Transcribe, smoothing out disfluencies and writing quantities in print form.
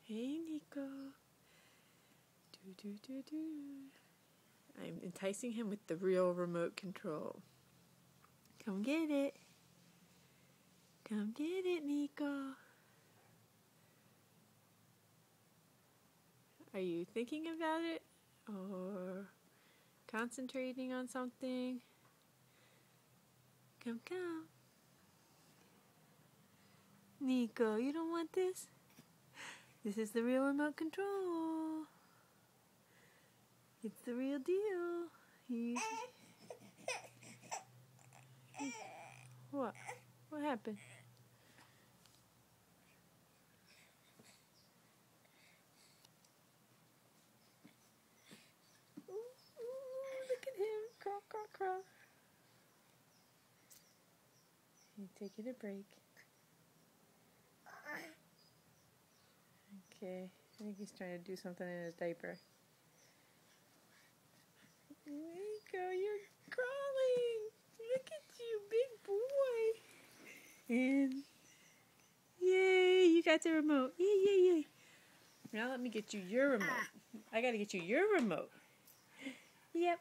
Hey, Nico. I'm enticing him with the real remote control. Come get it. Come get it, Nico. Are you thinking about it? Or concentrating on something? Come. Nico, you don't want this? This is the real remote control. It's the real deal. What? What happened? Look at him. Crawl, crawl, crawl. He's taking a break. Okay. I think he's trying to do something in his diaper. Nico, you're crawling. Look at you, big boy. And yay, you got the remote. Yay. Now let me get you your remote. I gotta get you your remote. Yep.